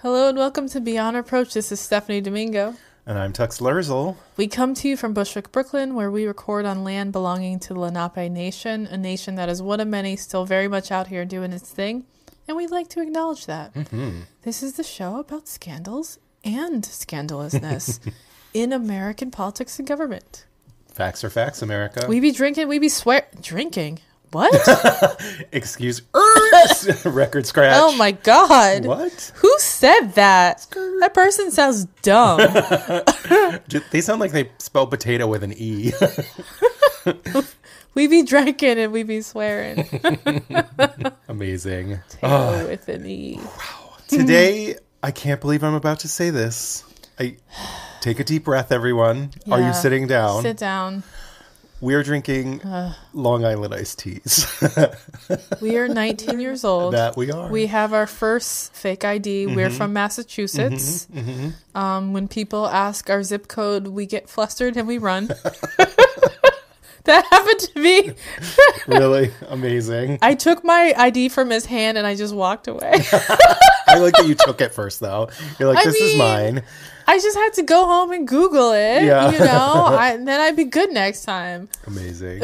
Hello and welcome to Beyond Reproach. This is Stephanie Domingo. And I'm Tux Lerzel. We come to you from Bushwick, Brooklyn, where we record on land belonging to the Lenape Nation, a nation that is one of many still very much out here doing its thing. And we'd like to acknowledge that. Mm-hmm. This is the show about scandals and scandalousness in American politics and government. Facts are facts, America. We be drinking, we be drinking. What? Excuse record scratch. Oh my God. What? Who said that? That person sounds dumb. They sound like they spell potato with an E. We be drinking and we be swearing. Amazing. Potato with an E. Wow. Today, I can't believe I'm about to say this. Take a deep breath, everyone. Yeah. Are you sitting down? Sit down. We are drinking Long Island iced teas. We are 19 years old. That we are. We have our first fake ID. Mm-hmm. We're from Massachusetts. Mm-hmm. Mm-hmm. When people ask our zip code, we get flustered and we run. That happened to me. Really? Amazing. I took my ID from his hand and I just walked away. I like that you took it first, though. You're like, this is mine. I just had to go home and Google it, you know, and then I'd be good next time. Amazing.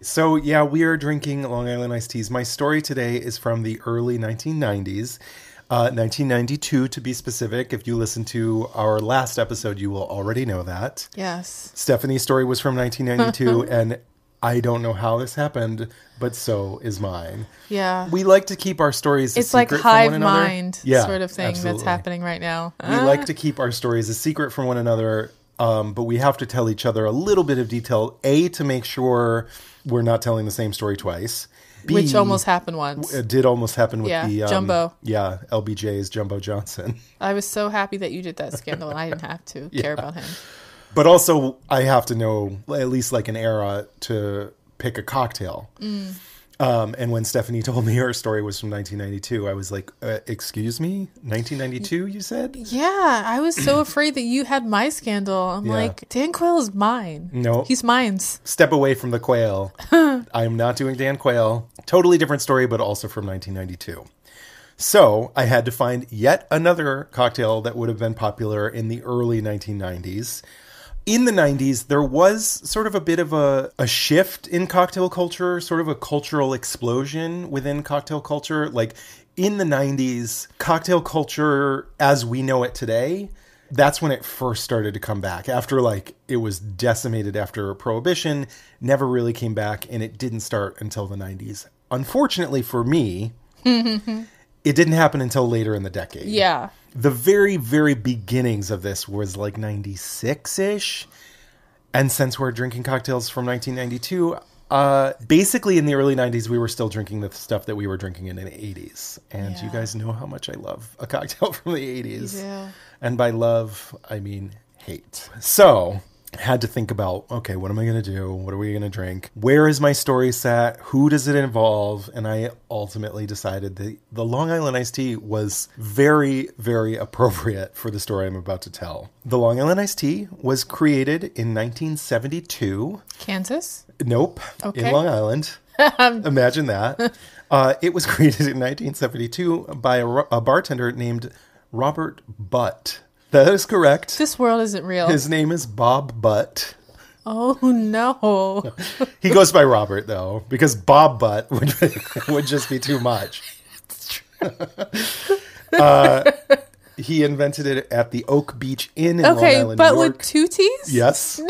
So, yeah, we are drinking Long Island iced teas. My story today is from the early 1990s, 1992 to be specific. If you listen to our last episode, you will already know that. Yes. Stephanie's story was from 1992, and I don't know how this happened, but so is mine. Yeah. We like to keep our stories a secret like hive from one another. mind sort of thing absolutely. That's happening right now. We like to keep our stories a secret from one another, but we have to tell each other a little bit of detail, A, to make sure we're not telling the same story twice. B, which almost happened once. It did almost happen with the... Jumbo. Yeah, LBJ's Jumbo Johnson. I was so happy that you did that scandal and I didn't have to care about him. But also, I have to know at least like an era to pick a cocktail. Mm. And when Stephanie told me her story was from 1992, I was like, excuse me? 1992, you said? Yeah, I was so afraid that you had my scandal. I'm like, Dan Quayle is mine. No. He's mine's. Step away from the Quayle. I'm not doing Dan Quayle. Totally different story, but also from 1992. So I had to find yet another cocktail that would have been popular in the early 1990s. In the 90s, there was sort of a bit of a shift in cocktail culture, sort of a cultural explosion within cocktail culture. Like in the 90s, cocktail culture as we know it today, that's when it first started to come back. After like it was decimated after Prohibition, never really came back, and it didn't start until the 90s. Unfortunately for me, it didn't happen until later in the decade. Yeah. The very, very beginnings of this was like 96-ish. And since we're drinking cocktails from 1992, basically in the early 90s, we were still drinking the stuff that we were drinking in the 80s. And you guys know how much I love a cocktail from the 80s. Yeah. And by love, I mean hate. So had to think about, okay, what am I going to do? What are we going to drink? Where is my story set? Who does it involve? And I ultimately decided that the Long Island iced tea was very, very appropriate for the story I'm about to tell. The Long Island iced tea was created in 1972. Kansas? Nope. Okay. In Long Island. Imagine that. It was created in 1972 by a bartender named Robert Butt. That is correct. This world isn't real. His name is Bob Butt. Oh, no. He goes by Robert, though, because Bob Butt would just be too much. He invented it at the Oak Beach Inn in Long Island, but New York. with two T's? Yes.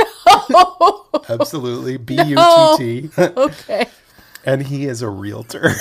No. Absolutely. B-U-T-T. Okay. And he is a real turd.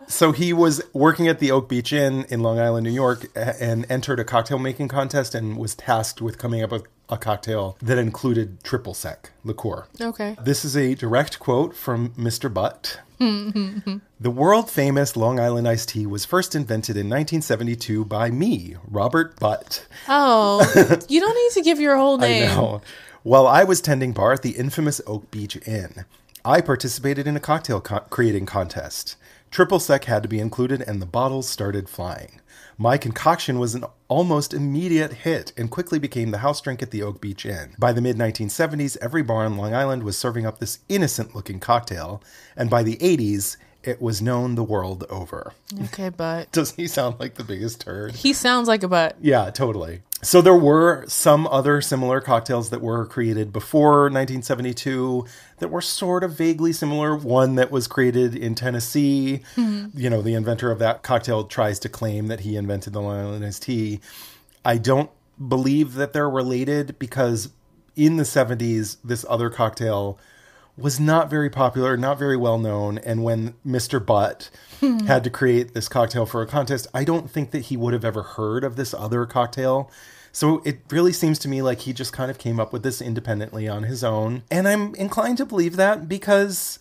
So he was working at the Oak Beach Inn in Long Island, New York, and entered a cocktail making contest and was tasked with coming up with a cocktail that included triple sec liqueur. Okay. This is a direct quote from Mr. Butt. The world famous Long Island iced tea was first invented in 1972 by me, Robert Butt. Oh, you don't need to give your whole name. I know. While I was tending bar at the infamous Oak Beach Inn, I participated in a cocktail creating contest. Triple sec had to be included, and the bottles started flying. My concoction was an almost immediate hit and quickly became the house drink at the Oak Beach Inn. By the mid-1970s, every bar on Long Island was serving up this innocent-looking cocktail, and by the 80s, it was known the world over. Okay, but Does he sound like the biggest turd? he sounds like a butt. Yeah, totally. So there were some other similar cocktails that were created before 1972 that were sort of vaguely similar. One that was created in Tennessee. You know, the inventor of that cocktail tries to claim that he invented the Long Island iced tea. I don't believe that they're related because in the 70s, this other cocktail was not very popular, not very well known. And when Mr. Butt had to create this cocktail for a contest, I don't think that he would have ever heard of this other cocktail. So it really seems to me like he just kind of came up with this independently on his own. And I'm inclined to believe that because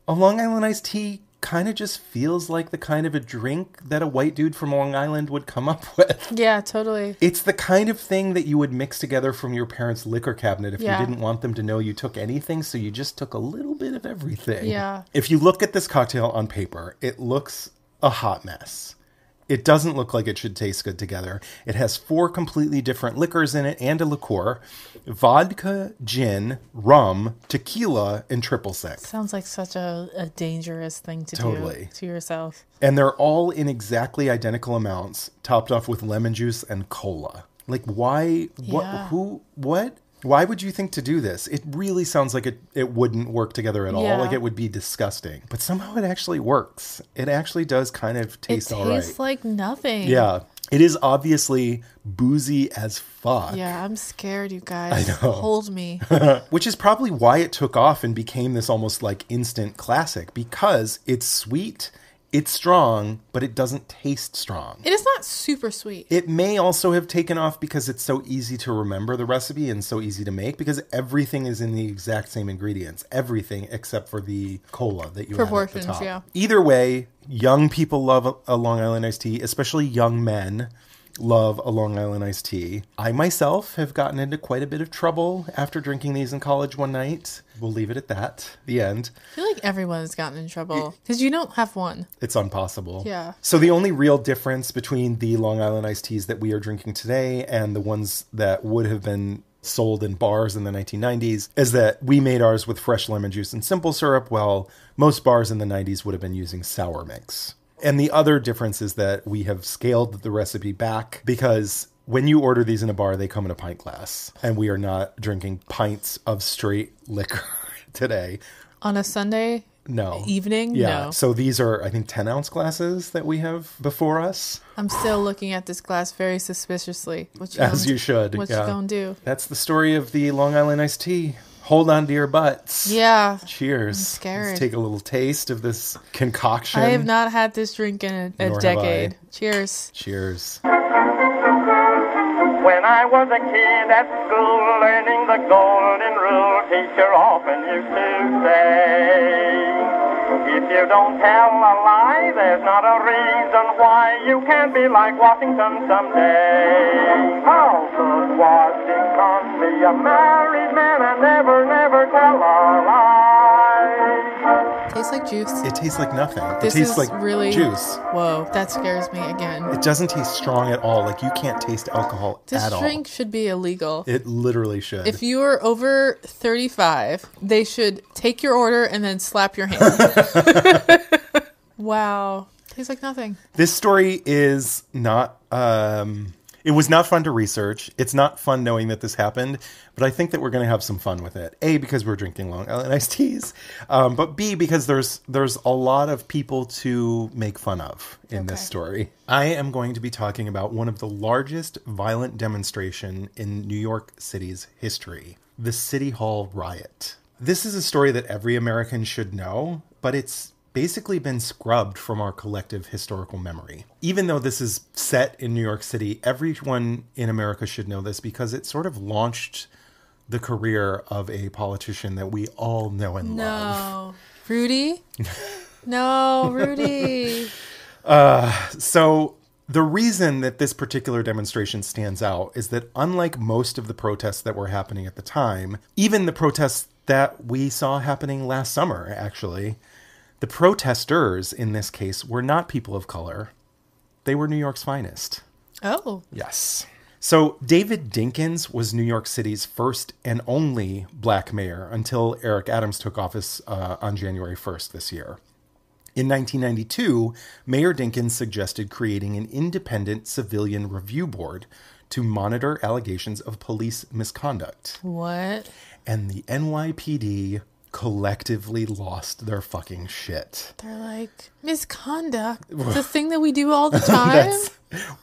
a Long Island iced tea kind of just feels like the kind of a drink that a white dude from Long Island would come up with. Yeah, totally. It's the kind of thing that you would mix together from your parents' liquor cabinet if you didn't want them to know you took anything, so you just took a little bit of everything. Yeah. If you look at this cocktail on paper, it looks a hot mess. It doesn't look like it should taste good together. It has 4 completely different liquors in it and a liqueur. Vodka, gin, rum, tequila, and triple sec. Sounds like such a dangerous thing to Totally. do to yourself. And they're all in exactly identical amounts, topped off with lemon juice and cola. Like, why? Yeah. What? Why would you think to do this? It really sounds like it wouldn't work together at all. Yeah. Like it would be disgusting. But somehow it actually works. It actually does kind of taste all right. It tastes like nothing. Yeah. It is obviously boozy as fuck. Yeah, I'm scared, you guys. I know. Hold me. Which is probably why it took off and became this almost like instant classic. Because it's sweet, it's strong, but it doesn't taste strong. It is not super sweet. It may also have taken off because it's so easy to remember the recipe and so easy to make because everything is in the exact same ingredients. Everything except for the cola that you add at the Proportions, top. yeah. Either way, young people love a Long Island iced tea, especially young men love a Long Island iced tea. I myself have gotten into quite a bit of trouble after drinking these in college one night. We'll leave it at that. The end. I feel like everyone has gotten in trouble because you don't have one. It's impossible. Yeah. So the only real difference between the Long Island iced teas that we are drinking today and the ones that would have been sold in bars in the 1990s is that we made ours with fresh lemon juice and simple syrup, while most bars in the 90s would have been using sour mix. And the other difference is that we have scaled the recipe back because when you order these in a bar, they come in a pint glass. And we are not drinking pints of straight liquor today. On a Sunday evening? Yeah. No. So these are, I think, 10-ounce glasses that we have before us. I'm still looking at this glass very suspiciously. As you should. What you gonna do? That's the story of the Long Island iced tea. Hold on to your butts. Yeah. Cheers. I'm scared. Let's take a little taste of this concoction. I have not had this drink in a decade. Cheers. Cheers. When I was a kid at school learning the golden rule, teacher often used to say, if you don't tell a lie, there's not a reason why you can't be like Washington someday. How could Washington be a married man and never, never tell a lie? Tastes like juice. It tastes like nothing. This it tastes is like really juice. Whoa, that scares me again. It doesn't taste strong at all. Like you can't taste alcohol at all. This drink should be illegal. It literally should. If you are over 35, they should take your order and then slap your hand. Wow. Tastes like nothing. This story is not, it was not fun to research. It's not fun knowing that this happened, but I think that we're going to have some fun with it. A, because we're drinking Long Island iced teas, but B, because there's a lot of people to make fun of in this story. I am going to be talking about one of the largest violent demonstration in New York City's history, the City Hall Riot. This is a story that every American should know, but it's basically been scrubbed from our collective historical memory. Even though this is set in New York City, everyone in America should know this because it sort of launched the career of a politician that we all know and love. Rudy? No, Rudy. So the reason that this particular demonstration stands out is that unlike most of the protests that were happening at the time, even the protests that we saw happening last summer, actually, the protesters in this case were not people of color. They were New York's finest. Oh. Yes. So David Dinkins was New York City's first and only black mayor until Eric Adams took office on January 1st this year. In 1992, Mayor Dinkins suggested creating an independent civilian review board to monitor allegations of police misconduct. What? And the NYPD collectively lost their fucking shit. They're like, misconduct? The thing that we do all the time?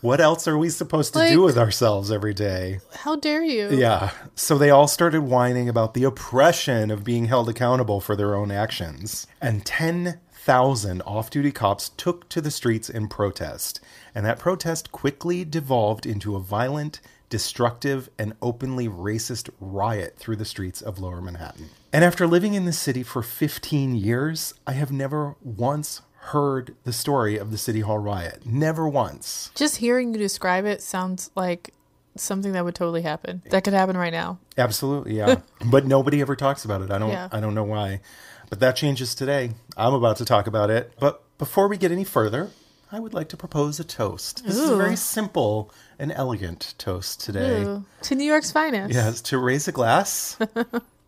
What else are we supposed to do with ourselves every day? How dare you? Yeah. So they all started whining about the oppression of being held accountable for their own actions. And 10,000 off-duty cops took to the streets in protest. And that protest quickly devolved into a violent, destructive, and openly racist riot through the streets of Lower Manhattan. And after living in the city for 15 years, I have never once heard the story of the City Hall Riot. Never once. Just hearing you describe it sounds like something that would totally happen. That could happen right now. Absolutely, yeah. But nobody ever talks about it. I don't know why. But that changes today. I'm about to talk about it. But before we get any further, I would like to propose a toast. This is a very simple and elegant toast today. Ooh. To New York's finest. Yes, to raise a glass.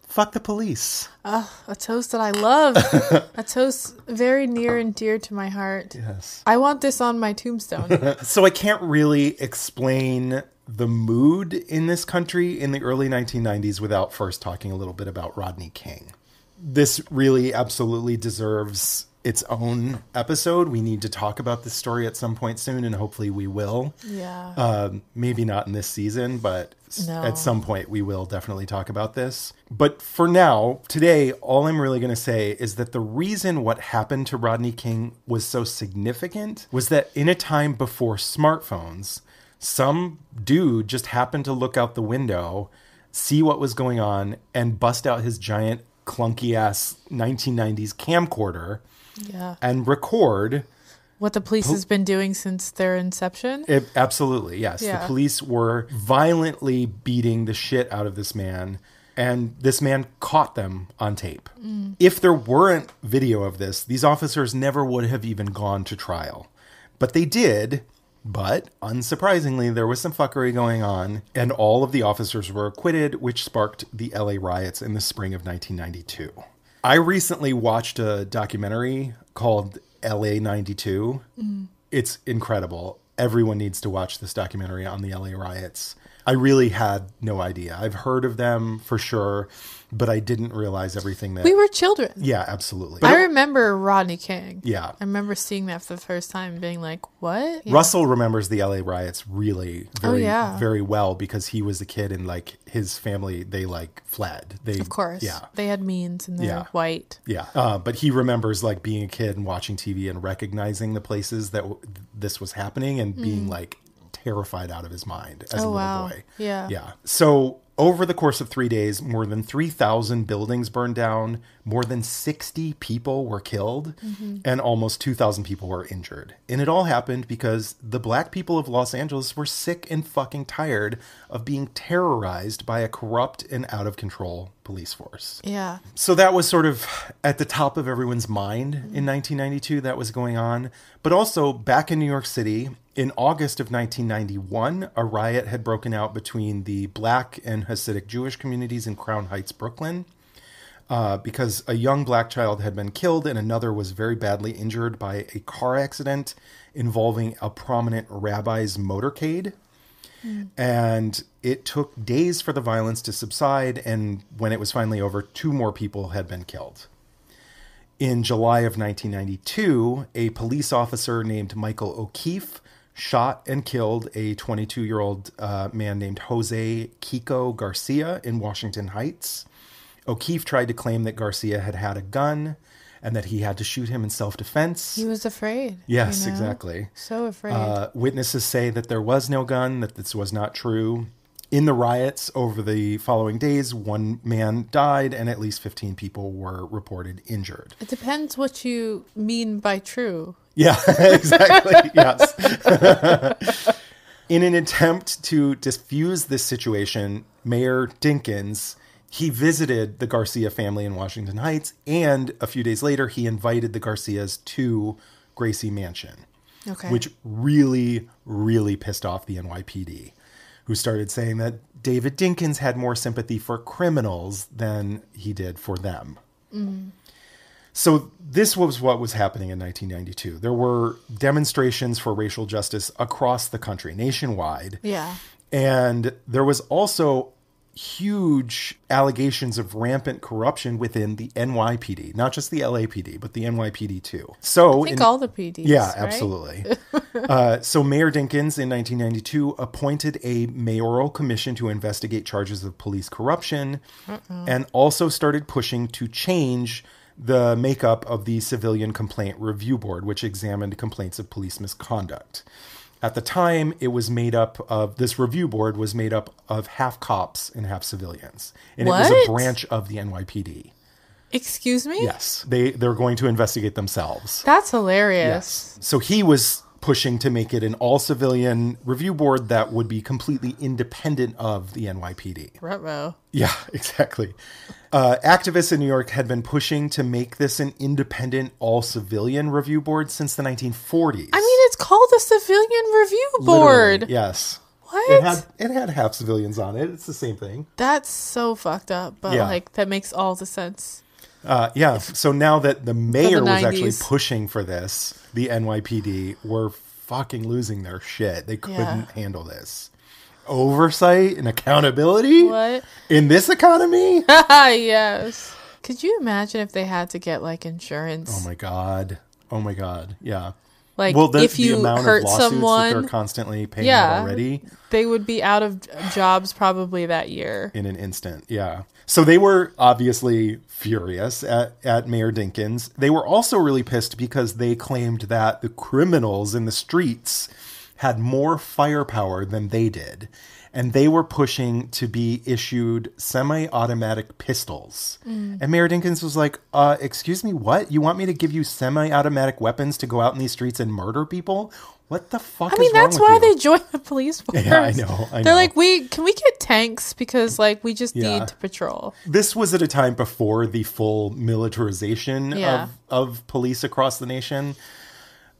Fuck the police. A toast that I love. A toast very near and dear to my heart. Yes. I want this on my tombstone. So I can't really explain the mood in this country in the early 1990s without first talking a little bit about Rodney King. This really absolutely deserves its own episode. We need to talk about this story at some point soon, and hopefully we will. Yeah. Maybe not in this season, but No. At some point we will definitely talk about this. But for now, today, all I'm really going to say is that the reason what happened to Rodney King was so significant was that in a time before smartphones, some dude just happened to look out the window, see what was going on, and bust out his giant clunky ass 1990s camcorder. Yeah. And record what the police has been doing since their inception. Absolutely, yes. Yeah. The police were violently beating the shit out of this man, and this man caught them on tape. If there weren't video of this, these officers never would have even gone to trial. But they did, but unsurprisingly, there was some fuckery going on, and all of the officers were acquitted, which sparked the LA riots in the spring of 1992. I recently watched a documentary called LA 92. It's incredible. Everyone needs to watch this documentary on the LA riots. I really had no idea. I've heard of them for sure, but I didn't realize everything that... We were children. Yeah, absolutely. I remember Rodney King. Yeah. I remember seeing that for the first time and being like, what? Yeah. Russell remembers the LA riots really very well because he was a kid and like his family, they like fled. Of course. Yeah. They had means and they're white. Yeah. But he remembers like being a kid and watching TV and recognizing the places that this was happening and being like terrified out of his mind as a little boy. Yeah. Yeah. So over the course of 3 days, more than 3,000 buildings burned down, more than 60 people were killed, and almost 2,000 people were injured. And it all happened because the black people of Los Angeles were sick and fucking tired of being terrorized by a corrupt and out of control police force. Yeah. So that was sort of at the top of everyone's mind in 1992 that was going on. But also back in New York City, in August of 1991, a riot had broken out between the black and Hasidic Jewish communities in Crown Heights, Brooklyn, because a young black child had been killed and another was very badly injured by a car accident involving a prominent rabbi's motorcade. And it took days for the violence to subside, and when it was finally over, 2 more people had been killed. In July of 1992, a police officer named Michael O'Keefe shot and killed a 22-year-old man named Jose Kiko Garcia in Washington Heights. O'Keefe tried to claim that Garcia had a gun and that he had to shoot him in self-defense. He was afraid. Yes, exactly. So afraid. Witnesses say that there was no gun, that this was not true. In the riots over the following days, 1 man died and at least 15 people were reported injured. It depends what you mean by true. Yeah, exactly. Yes. In an attempt to diffuse this situation, Mayor Dinkins, he visited the Garcia family in Washington Heights, and a few days later, he invited the Garcias to Gracie Mansion, which really, really pissed off the NYPD, who started saying that David Dinkins had more sympathy for criminals than he did for them. So this was what was happening in 1992. There were demonstrations for racial justice across the country, nationwide. Yeah. And there was also huge allegations of rampant corruption within the NYPD, not just the LAPD, but the NYPD too. So I think all the PDs. Yeah, right? absolutely. So Mayor Dinkins in 1992 appointed a mayoral commission to investigate charges of police corruption and also started pushing to change the makeup of the Civilian Complaint Review Board, which examined complaints of police misconduct. At the time, this review board was made up of half cops and half civilians. And What? It was a branch of the NYPD. Excuse me? Yes. They're going to investigate themselves. That's hilarious. Yes. So he was pushing to make it an all-civilian review board that would be completely independent of the NYPD. Ruh-roh. Yeah, exactly. Activists in New York had been pushing to make this an independent all-civilian review board since the 1940s. I mean, it's called the Civilian Review Board. Literally, yes. What? It had half civilians on it. It's the same thing. That's so fucked up, but Yeah. like that makes all the sense. Yeah. So now that the mayor was 90s. actually pushing for this, the NYPD were fucking losing their shit. They couldn't handle this. Oversight and accountability? What? In this economy? Yes. Could you imagine if they had to get like insurance? Oh my God. Yeah. Like Well, if the you amount hurt of lawsuits that someone, they're constantly paying out already. they would be out of jobs probably that year. In an instant, yeah. So they were obviously furious at Mayor Dinkins. They were also really pissed because they claimed that the criminals in the streets had more firepower than they did. And they were pushing to be issued semi-automatic pistols. And Mayor Dinkins was like, excuse me, what? You want me to give you semi-automatic weapons to go out in these streets and murder people? What the fuck is wrong with you? That's why they joined the police force. Yeah, I know. They're like, can we get tanks? Because like we just need to patrol. This was at a time before the full militarization Yeah. of police across the nation.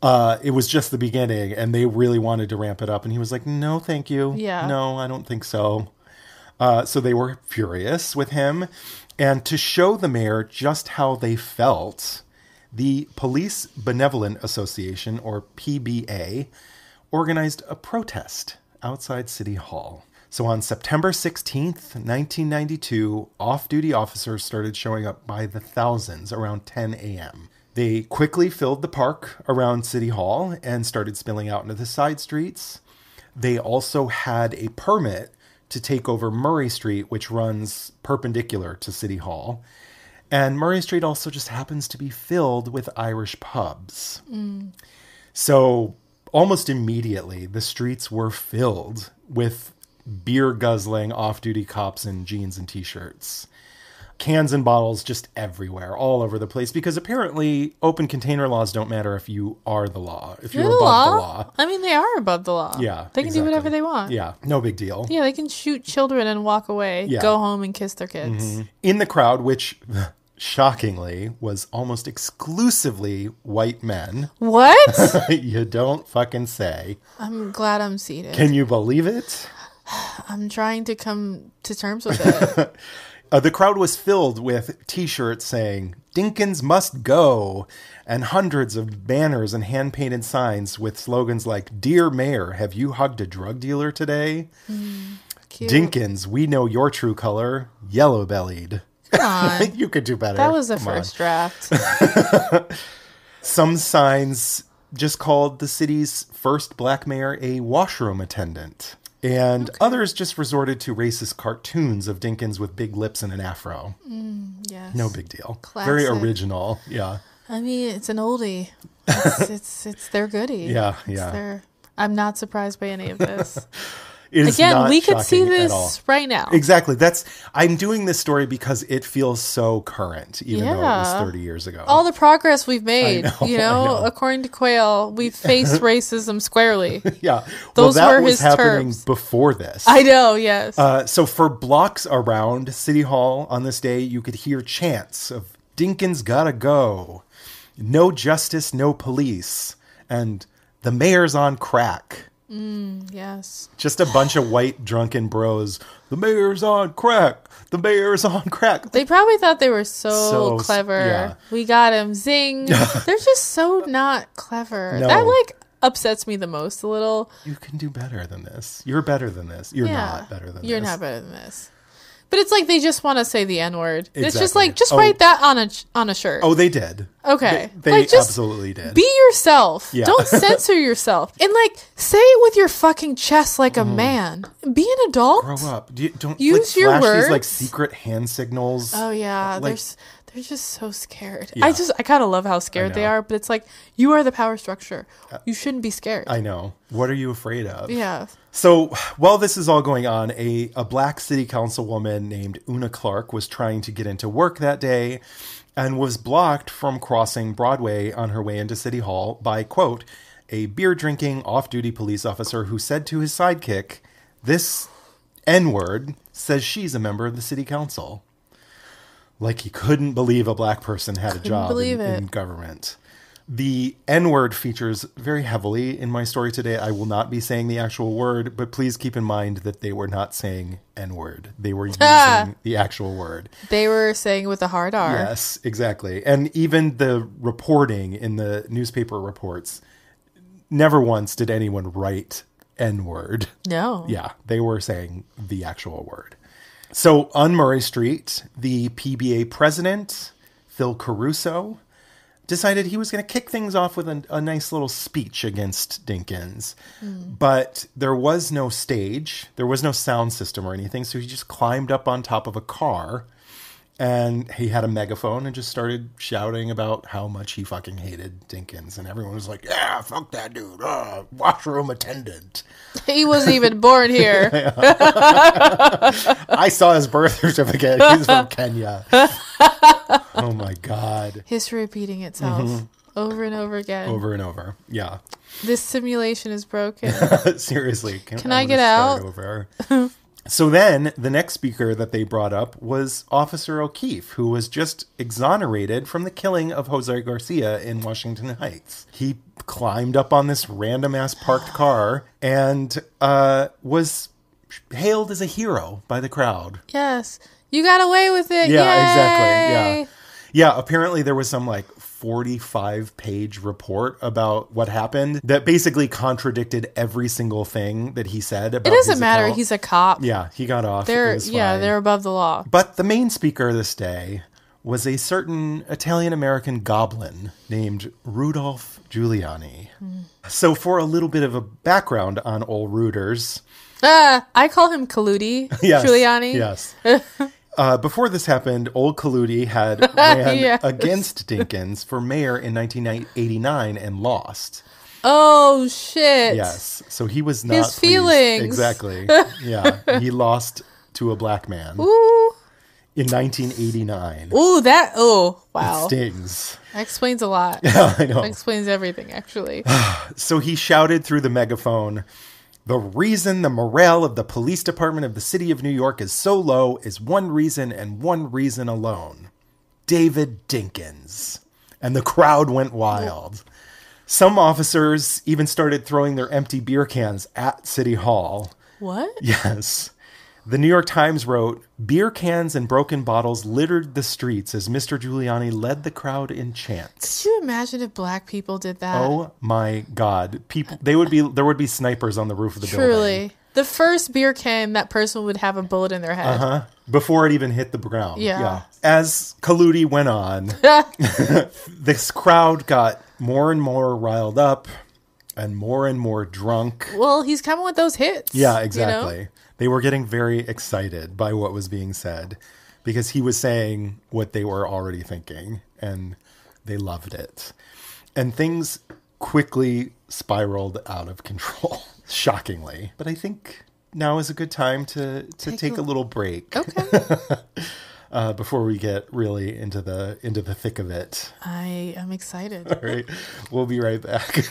It was just the beginning, and they really wanted to ramp it up. And he was like, no, thank you. Yeah. No, I don't think so. So they were furious with him. And to show the mayor just how they felt, the Police Benevolent Association, or PBA, organized a protest outside City Hall. So on September 16th, 1992, off-duty officers started showing up by the thousands around 10 a.m. They quickly filled the park around City Hall and started spilling out into the side streets. They also had a permit to take over Murray Street, which runs perpendicular to City Hall. And Murray Street also just happens to be filled with Irish pubs. So almost immediately, the streets were filled with beer-guzzling off-duty cops in jeans and T-shirts. Cans and bottles just everywhere, all over the place, because apparently open container laws don't matter if you are the law, if you're above the law. I mean, they are above the law. Yeah, They can do whatever they want. Yeah, no big deal. Yeah, they can shoot children and walk away, go home and kiss their kids. In the crowd, which shockingly was almost exclusively white men. What? You don't fucking say. I'm glad I'm seated. Can you believe it? I'm trying to come to terms with it. The crowd was filled with T-shirts saying, Dinkins must go, and hundreds of banners and hand-painted signs with slogans like, Dear Mayor, have you hugged a drug dealer today? Cute. Dinkins, we know your true color, yellow-bellied. Come on. You could do better. That was the Come on. first draft. Some signs just called the city's first black mayor a washroom attendant. And others just resorted to racist cartoons of Dinkins with big lips and an afro. Yes. No big deal. Classic. Very original. Yeah. I mean, it's an oldie. It's their goodie. Yeah, It's yeah. their- I'm not surprised by any of this. It is Again, not we could see shocking at all. this right now. Exactly. I'm doing this story because it feels so current, even though it was Yeah. 30 years ago. All the progress we've made, I know. according to Quayle, we've faced racism squarely. Yeah. Those well, that were was his happening terms. before this. I know, yes. So for blocks around City Hall on this day, you could hear chants of Dinkins gotta go, no justice, no police, and the mayor's on crack. Yes. Just a bunch of white drunken bros. The mayor's on crack. The mayor's on crack. They probably thought they were so clever. Yeah. We got him. Zing. They're just so not clever. No. That like upsets me the most a little. You can do better than this. You're better than this. You're not better than this. You're not better than this. But it's like they just want to say the N-word. Exactly. It's just like, write that on a shirt. Oh, they did. Okay. They like, just absolutely did. Be yourself. Yeah. Don't censor yourself. And like, say it with your fucking chest like a man. Be an adult. Grow up. Don't Use like, your flash words. these like secret hand signals. Oh yeah, Like, they're just so scared. Yeah. I kind of love how scared they know. are, but it's like you are the power structure. You shouldn't be scared. I know. What are you afraid of? Yeah. So while this is all going on, a black city councilwoman named Una Clark was trying to get into work that day and was blocked from crossing Broadway on her way into City Hall by, quote, a beer-drinking off-duty police officer who said to his sidekick, "This N-word says she's a member of the city council." Like he couldn't believe a black person had a job in government. The N-word features very heavily in my story today. I will not be saying the actual word, but please keep in mind that they were not saying N-word. They were using the actual word. They were saying with a hard R. Yes, exactly. And even the reporting in the newspaper reports, never once did anyone write N-word. No. Yeah, they were saying the actual word. So on Murray Street, the PBA president, Phil Caruso, decided he was going to kick things off with a nice little speech against Dinkins. But there was no stage. There was no sound system or anything. So he just climbed up on top of a car and he had a megaphone and just started shouting about how much he fucking hated Dinkins. And everyone was like, yeah, fuck that dude. Washroom attendant. He wasn't even born here. I saw his birth certificate. He's from Kenya. Oh my God. History repeating itself over and over again. Over and over. Yeah. This simulation is broken. Seriously. Can I get out? Over? So then the next speaker that they brought up was Officer O'Keefe, who was just exonerated from the killing of Jose Garcia in Washington Heights. He climbed up on this random ass parked car and was hailed as a hero by the crowd. Yes. You got away with it. Yeah, Yay! exactly. Yeah. Yeah, apparently there was some like 45-page report about what happened that basically contradicted every single thing that he said about It doesn't his matter. account. He's a cop. Yeah, he got off. It was fine. They're above the law. But the main speaker this day was a certain Italian-American goblin named Rudolph Giuliani. So for a little bit of a background on old Reuters. I call him Colludi. Yes, Giuliani. Yes. Before this happened, old Colludi had ran Yes. against Dinkins for mayor in 1989 and lost. Oh, shit. Yes. So he was not His pleased. feelings. Exactly. Yeah. He lost to a black man Ooh. in 1989. Ooh, wow. It stings. That explains a lot. Yeah, I know. That explains everything, actually. So he shouted through the megaphone, "The reason the morale of the police department of the city of New York is so low is one reason and one reason alone. David Dinkins." And the crowd went wild. Some officers even started throwing their empty beer cans at City Hall. What? Yes. The New York Times wrote, "Beer cans and broken bottles littered the streets as Mr. Giuliani led the crowd in chants." Could you imagine if black people did that? Oh my God. There would be snipers on the roof of the building. Truly. The first beer can, that person would have a bullet in their head. Before it even hit the ground. Yeah. As Colludi went on, this crowd got more and more riled up and more drunk. Well, he's coming with those hits. Yeah, exactly. You know? They were getting very excited by what was being said because he was saying what they were already thinking, and they loved it. And things quickly spiraled out of control, shockingly. But I think now is a good time to take a little break. Okay. Before we get really into the thick of it. I am excited. All right. We'll be right back.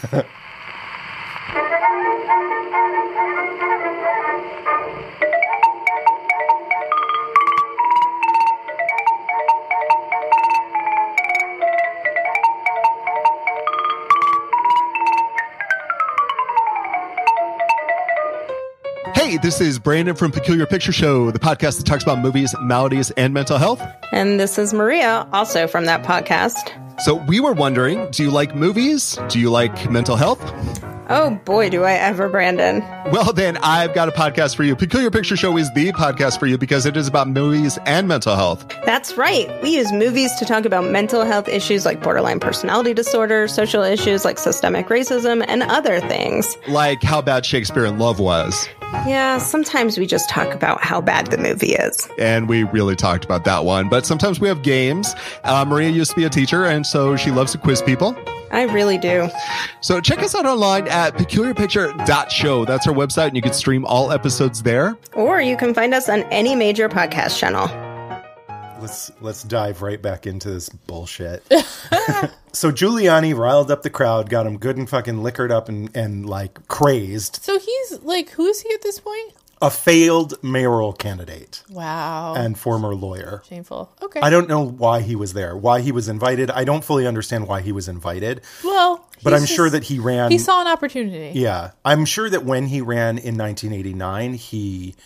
Hey, this is Brandon from Peculiar Picture Show, the podcast that talks about movies, maladies, and mental health. And this is Maria, also from that podcast. So we were wondering, do you like movies? Do you like mental health? Oh boy, do I ever, Brandon. Well, then I've got a podcast for you. Peculiar Picture Show is the podcast for you because it is about movies and mental health. That's right. We use movies to talk about mental health issues like borderline personality disorder, social issues like systemic racism, and other things. Like how bad Shakespeare in Love was. Yeah, sometimes we just talk about how bad the movie is. And we really talked about that one. But sometimes we have games. Maria used to be a teacher, and so she loves to quiz people. I really do. So check us out online at peculiarpicture.show. That's our website, and you can stream all episodes there. Or you can find us on any major podcast channel. Let's dive right back into this bullshit. So Guiliani riled up the crowd, got him good and fucking liquored up and like crazed. So he's like, who is he at this point? A failed mayoral candidate. Wow. And former lawyer. Shameful. Okay. I don't know why he was there, why he was invited. I don't fully understand why he was invited. Well, but I'm sure that he ran. He saw an opportunity. Yeah. I'm sure that when he ran in 1989, he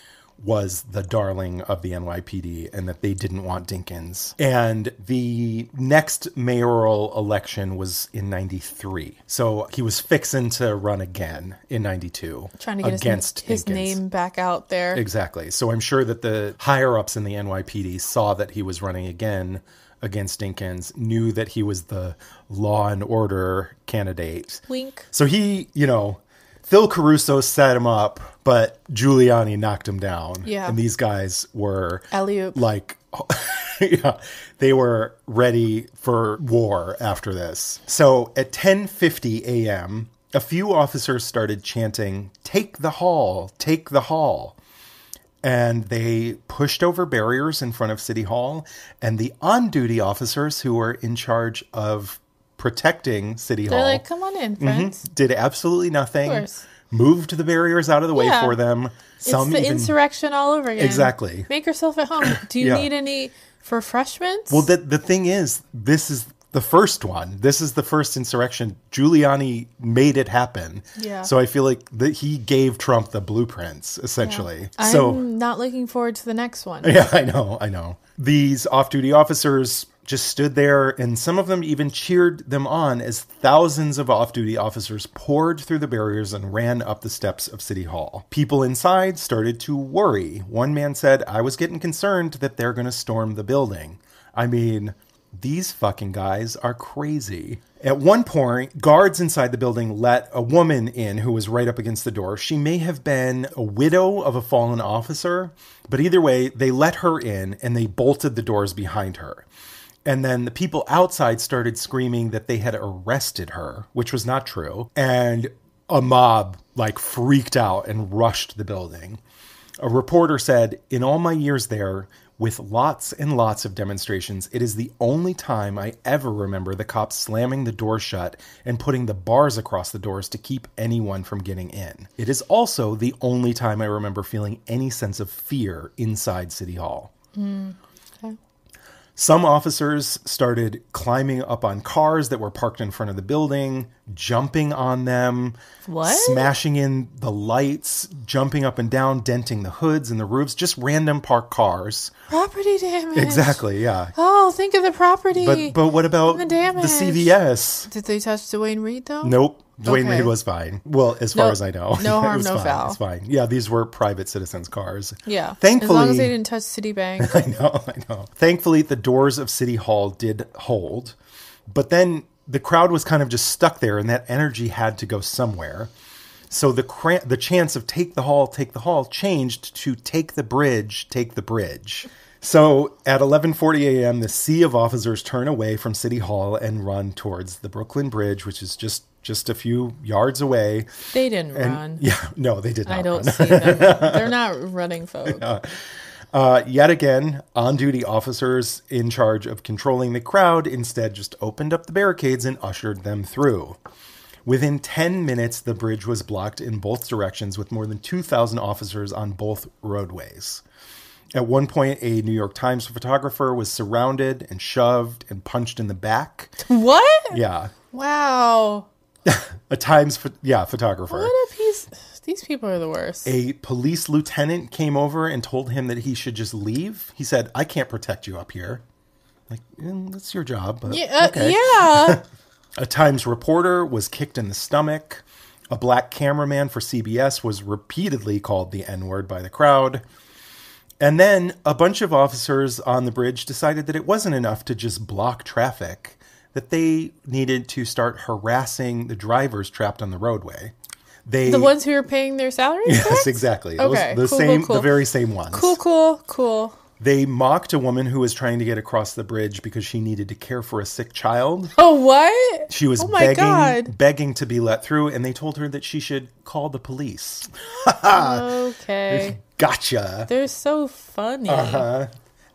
was the darling of the NYPD and that they didn't want Dinkins. And the next mayoral election was in 93. So he was fixing to run again in 92. Trying to get against his name back out there. Exactly. So I'm sure that the higher ups in the NYPD saw that he was running again against Dinkins, knew that he was the law and order candidate. Wink. So he, Phil Caruso set him up, but Guiliani knocked him down. Yeah. And these guys were Alley-oop. like, yeah, they were ready for war after this. So at 10:50 a.m., a few officers started chanting, "Take the hall, take the hall." And they pushed over barriers in front of City Hall, and the on-duty officers who were in charge of protecting City Hall. They're like, come on in, friends. Did absolutely nothing. Of course. Moved the barriers out of the way Yeah. for them. It's the insurrection all over again. Exactly. Make yourself at home. Do you need any refreshments? Well, the thing is, this is the first one. This is the first insurrection. Giuliani made it happen. Yeah. So I feel like that he gave Trump the blueprints, essentially. Yeah. So I'm not looking forward to the next one. Yeah, I know. These off-duty officers just stood there, and some of them even cheered them on as thousands of off-duty officers poured through the barriers and ran up the steps of City Hall. People inside started to worry. One man said, "I was getting concerned that they're going to storm the building." I mean, these fucking guys are crazy. At one point, guards inside the building let a woman in who was right up against the door. She may have been a widow of a fallen officer, but either way, they let her in and they bolted the doors behind her. And then the people outside started screaming that they had arrested her, which was not true. And a mob freaked out and rushed the building. A reporter said, "In all my years there, with lots and lots of demonstrations, it is the only time I ever remember the cops slamming the door shut and putting the bars across the doors to keep anyone from getting in. It is also the only time I remember feeling any sense of fear inside City Hall." Okay. Some officers started climbing up on cars that were parked in front of the building, jumping on them, smashing in the lights, jumping up and down, denting the hoods and the roofs, just random parked cars. Property damage. Exactly, yeah. Oh, think of the property. But what about the damage? The CVS? Did they touch Dwayne Reed, though? Nope. Dwayne Okay. Reed was fine. Well, as far as I know. No harm, it was no fine. foul. It's fine. Yeah, these were private citizens' cars. Yeah. Thankfully, as long as they didn't touch Citibank. I know. Thankfully, the doors of City Hall did hold. But then the crowd was kind of just stuck there, and that energy had to go somewhere. So the chants of take the hall changed to take the bridge, take the bridge. So at 11:40 a.m., the sea of officers turn away from City Hall and run towards the Brooklyn Bridge, which is just a few yards away. They didn't run. Yeah, no, they did not. I don't run. see them. They're not running folk. Yet again, on-duty officers in charge of controlling the crowd instead just opened up the barricades and ushered them through. Within 10 minutes, the bridge was blocked in both directions with more than 2,000 officers on both roadways. At one point, a New York Times photographer was surrounded and shoved and punched in the back. What? Yeah. Wow. A Times photographer. What a piece. These people are the worst. A police lieutenant came over and told him that he should just leave. He said, I can't protect you up here. Like, that's your job. But okay. Yeah. A Times reporter was kicked in the stomach. A black cameraman for CBS was repeatedly called the N-word by the crowd. And then a bunch of officers on the bridge decided that it wasn't enough to just block traffic, that they needed to start harassing the drivers trapped on the roadway. The ones who are paying their salaries? Yes, correct? exactly. Okay, The very same ones. Cool. They mocked a woman who was trying to get across the bridge because she needed to care for a sick child. Oh, what? She was begging to be let through, and they told her that she should call the police. Okay. Gotcha. They're so funny. Uh-huh.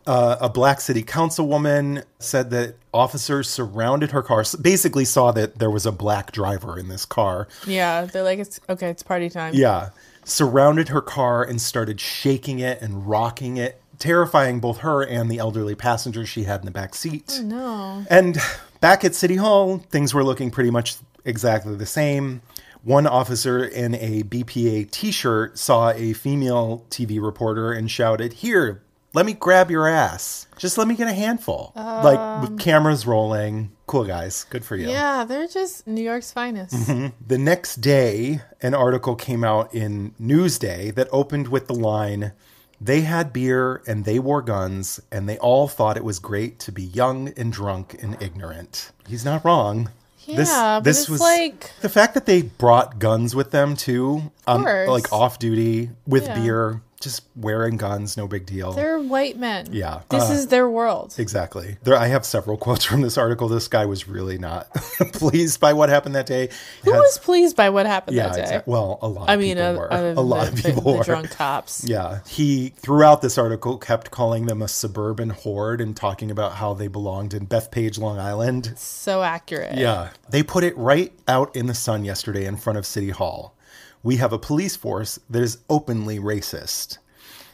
A black city councilwoman said that officers surrounded her car, basically saw that there was a black driver in this car. Yeah, they're like, it's party time. Yeah. Surrounded her car and started shaking it and rocking it, terrifying both her and the elderly passenger she had in the back seat. Oh, no. And back at City Hall, things were looking pretty much exactly the same. One officer in a BPA t-shirt saw a female TV reporter and shouted, "Here, let me grab your ass. Just let me get a handful." Like, with cameras rolling. Cool, guys. Good for you. Yeah, they're just New York's finest. Mm-hmm. The next day, an article came out in Newsday that opened with the line, "They had beer and they wore guns and they all thought it was great to be young and drunk and ignorant." He's not wrong. Yeah, but it's like... The fact that they brought guns with them, too, like off-duty, with beer, just wearing guns, no big deal. They're white men. Yeah. This is their world. Exactly. I have several quotes from this article. This guy was really not pleased by what happened that day. Who was pleased by what happened that day? Exactly. Well, a lot of people were. A lot of people were. The drunk cops. Yeah. He, throughout this article, kept calling them a suburban horde and talking about how they belonged in Bethpage, Long Island. So accurate. Yeah. They put it right out in the sun yesterday in front of City Hall. "We have a police force that is openly racist.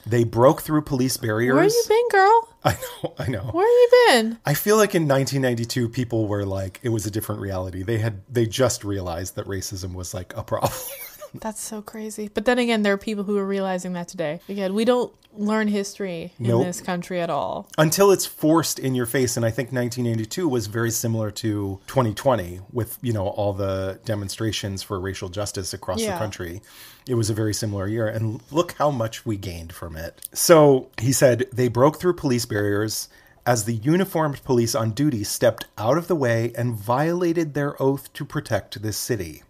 They broke through police barriers." Where you been, girl? I know. Where you been? I feel like in 1992, people were like, it was a different reality. They just realized that racism was like a problem. That's so crazy. But then again, there are people who are realizing that today. Again, we don't learn history in this country at all. Until it's forced in your face. And I think 1982 was very similar to 2020 with, all the demonstrations for racial justice across the country. It was a very similar year. And look how much we gained from it. So he said they broke through police barriers as the uniformed police on duty stepped out of the way and violated their oath to protect this city.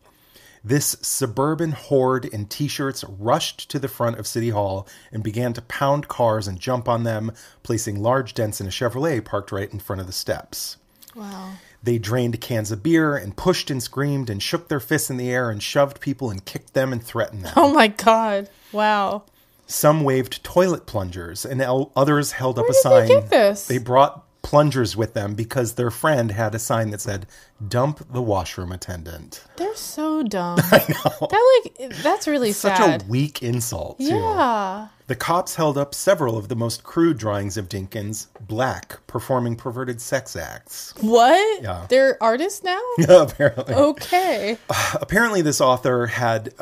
This suburban horde in T-shirts rushed to the front of City Hall and began to pound cars and jump on them, placing large dents in a Chevrolet parked right in front of the steps. Wow. They drained cans of beer and pushed and screamed and shook their fists in the air and shoved people and kicked them and threatened them. Oh my God. Wow. Some waved toilet plungers and others held up a sign. Where did they get this? They brought plungers with them because their friend had a sign that said, "Dump the washroom attendant." They're so dumb. I know. That's really sad. Such a weak insult, too. Yeah. The cops held up several of the most crude drawings of Dinkins, black, performing perverted sex acts. What? Yeah. They're artists now? Apparently. Okay. Apparently this author had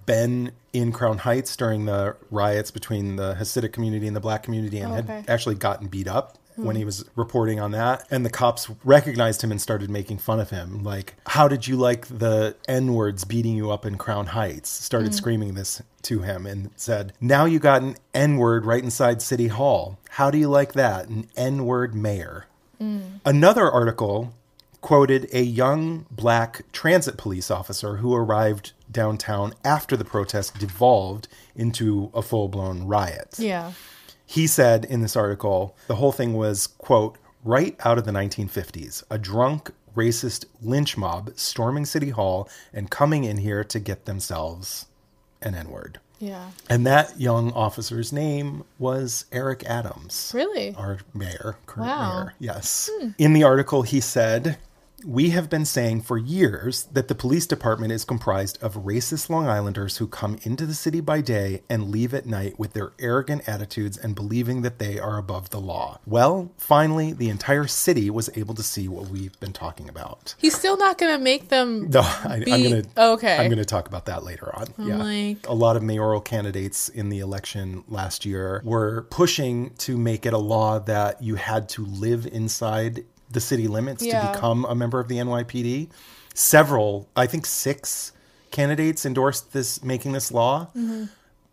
been in Crown Heights during the riots between the Hasidic community and the black community and had actually gotten beat up when he was reporting on that. And the cops recognized him and started making fun of him. Like, "How did you like the N-words beating you up in Crown Heights?" Started screaming this to him and said, "Now you got an N-word right inside City Hall. How do you like that? An N-word mayor." Another article quoted a young black transit police officer who arrived downtown after the protest devolved into a full-blown riot. Yeah. He said in this article, the whole thing was, quote, "right out of the 1950s, a drunk, racist lynch mob storming City Hall and coming in here to get themselves an N-word." Yeah. And that young officer's name was Eric Adams. Really? Our mayor, current Wow. mayor. Yes. In the article, he said, We have been saying for years that the police department is comprised of racist Long Islanders who come into the city by day and leave at night with their arrogant attitudes and believing that they are above the law. Well, finally, the entire city was able to see what we've been talking about. He's still not going to make them I'm going to talk about that later on. Like... A lot of mayoral candidates in the election last year were pushing to make it a law that you had to live inside the city limits to become a member of the NYPD. Several, I think 6 candidates endorsed making this law. Mm-hmm.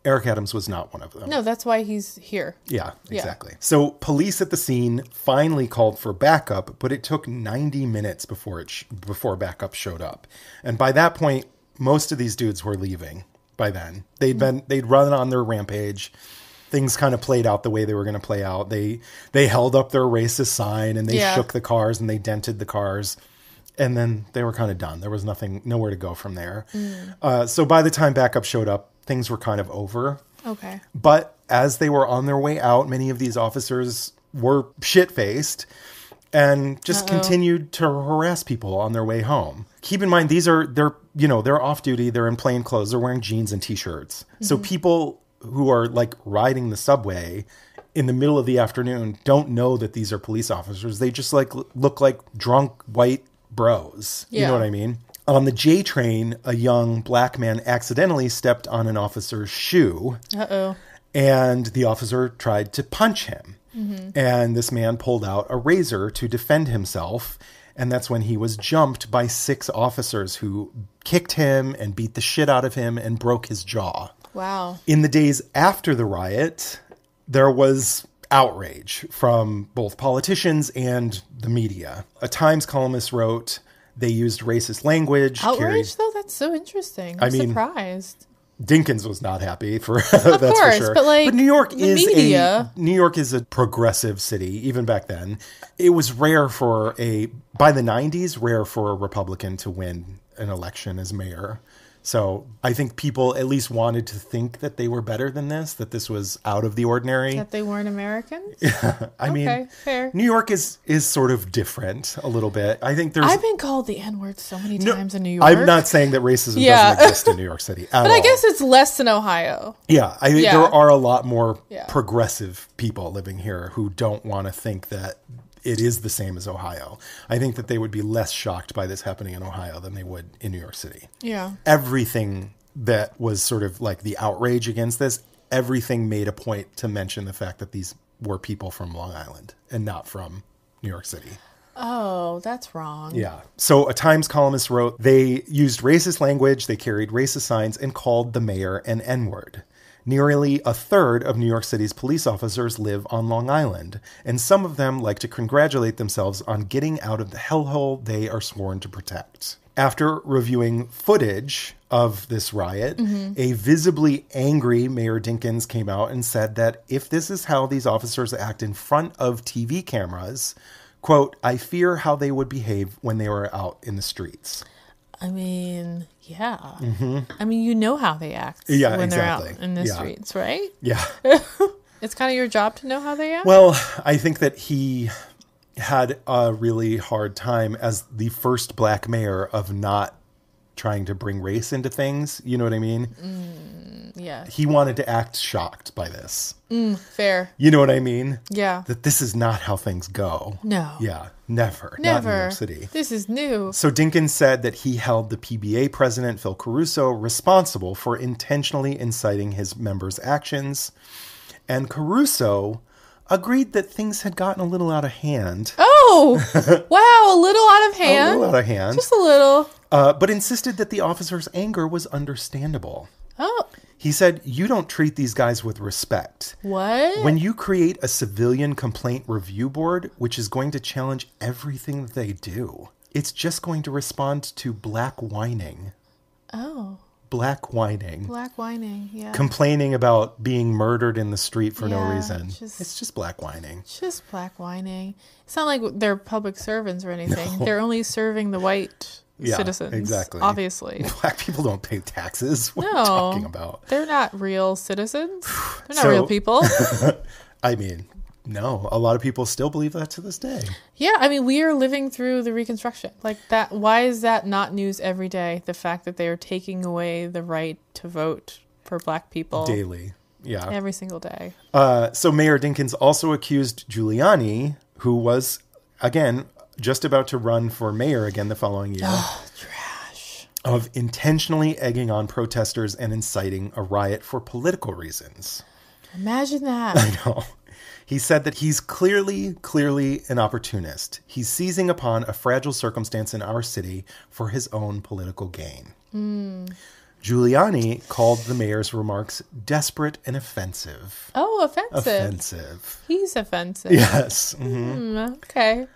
Eric Adams was not one of them. No, that's why he's here. Yeah, exactly. So police at the scene finally called for backup, but it took 90 minutes before backup showed up. And by that point, most of these dudes were leaving by then. They'd run on their rampage. Things kind of played out the way they were going to play out. They held up their racist sign and they shook the cars and they dented the cars. And then they were kind of done. There was nowhere to go from there. So by the time backup showed up, things were kind of over. Okay. But as they were on their way out, many of these officers were shit-faced and just continued to harass people on their way home. Keep in mind, they're off duty. They're in plain clothes. They're wearing jeans and T-shirts. Mm-hmm. So people who are like riding the subway in the middle of the afternoon don't know that these are police officers. They just like look like drunk white bros. You know what I mean? On the J train, a young black man accidentally stepped on an officer's shoe. And the officer tried to punch him. Mm-hmm. And this man pulled out a razor to defend himself. And that's when he was jumped by 6 officers who kicked him and beat the shit out of him and broke his jaw. Wow. In the days after the riot, there was outrage from both politicians and the media. A Times columnist wrote they used racist language. Outrage, though? That's so interesting. I'm surprised. Dinkins was not happy for of that's course, for sure. But New York is a progressive city, even back then. It was rare by the 90s, rare for a Republican to win an election as mayor. So I think people at least wanted to think that they were better than this, that this was out of the ordinary. That they weren't Americans? I mean, fair. New York is sort of different a little bit. I think I've been called the N-word so many times in New York. I'm not saying that racism doesn't exist in New York City at all. But I guess it's less than Ohio. Yeah, I think there are a lot more progressive people living here who don't want to think that it is the same as Ohio. I think that they would be less shocked by this happening in Ohio than they would in New York City. Yeah. Everything that was sort of like the outrage against this, everything made a point to mention the fact that these were people from Long Island and not from New York City. Oh, that's wrong. Yeah. So a Times columnist wrote, they used racist language, they carried racist signs, and called the mayor an N-word. Nearly a third of New York City's police officers live on Long Island, and some of them like to congratulate themselves on getting out of the hellhole they are sworn to protect. After reviewing footage of this riot, a visibly angry Mayor Dinkins came out and said that if this is how these officers act in front of TV cameras, quote, I fear how they would behave when they were out in the streets. I mean, yeah. Mm-hmm. I mean, you know how they act when they're out in the streets, right? Yeah. It's kind of your job to know how they act? Well, I think that he had a really hard time as the first black mayor of not trying to bring race into things. You know what I mean? Yeah. He wanted to act shocked by this. Fair. You know what I mean? Yeah. That this is not how things go. No. Yeah. Never. Not in New York City. This is new. So Dinkins said that he held the PBA president, Phil Caruso, responsible for intentionally inciting his members' actions. And Caruso agreed that things had gotten a little out of hand. Oh! Wow, a little out of hand? A little out of hand. Just a little. But insisted that the officer's anger was understandable. Oh. He said, you don't treat these guys with respect. What? When you create a civilian complaint review board, which is going to challenge everything that they do, it's just going to respond to black whining. Oh. Black whining. Black whining, yeah. Complaining about being murdered in the street for no reason. It's just black whining. Just black whining. It's not like they're public servants or anything. No. They're only serving the white citizens. Exactly. Obviously. Black people don't pay taxes. What are you talking about? They're not real citizens. They're not real people. I mean, No, a lot of people still believe that to this day. Yeah, I mean, we are living through the Reconstruction. Like that. Why is that not news every day? The fact that they are taking away the right to vote for Black people Daily. Yeah. every single day. So Mayor Dinkins also accused Giuliani, who was, again, just about to run for mayor again the following year, Trash. of intentionally egging on protesters and inciting a riot for political reasons. Imagine that. I know. He said that he's clearly an opportunist. He's seizing upon a fragile circumstance in our city for his own political gain. Giuliani called the mayor's remarks desperate and offensive. Oh, offensive. Offensive. He's offensive. Yes. Okay.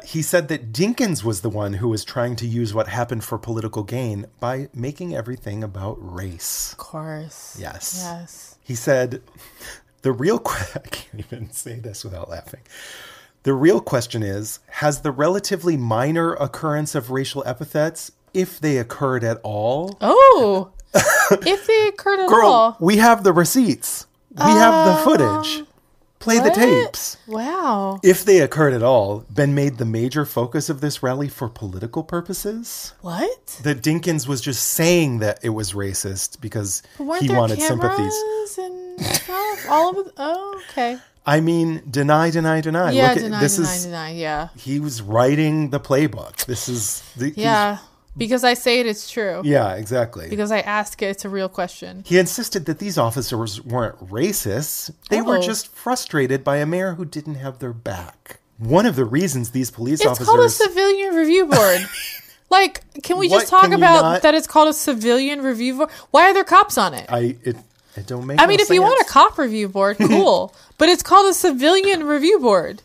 He said that Dinkins was the one who was trying to use what happened for political gain by making everything about race. Of course. Yes. Yes. He said, I can't even say this without laughing. The real question is, has the relatively minor occurrence of racial epithets, if they occurred at all? Oh, if they occurred at all. We have the receipts. We have the footage. Play the tapes. Wow. If they occurred at all, been made the major focus of this rally for political purposes? What? That Dinkins was just saying that it was racist because Weren't he there wanted cameras sympathies. and stuff? All of it? Oh, okay. I mean, deny. Yeah, Look at, deny. Yeah. He was writing the playbook. This is the Yeah. Because I say it's true. Yeah, exactly. Because I ask it, it's a real question. He insisted that these officers weren't racists. They were just frustrated by a mayor who didn't have their back. One of the reasons these police officers... It's called a civilian review board. Like, can we just What, talk can you about not- that it's called a civilian review board? Why are there cops on it? It don't make I mean, no if you want a sense. cop review board, cool. But it's called a civilian review board.